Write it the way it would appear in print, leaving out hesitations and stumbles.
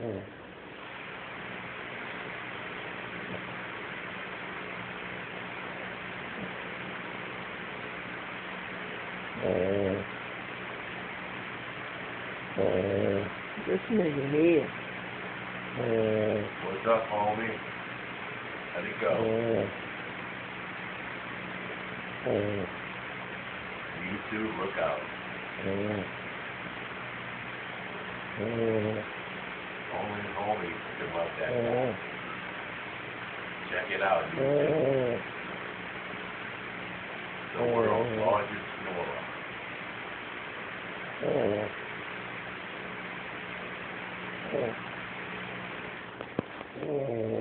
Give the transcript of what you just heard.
Oh. Oh. Oh. Listen to your head. Oh. What's up, homie? Let it go. Oh. Oh. YouTube, look out. Oh. Oh. Only homie can love that guy. Oh. Check it out, YouTube. Oh. The world's largest snorer. Oh. Oh. Oh.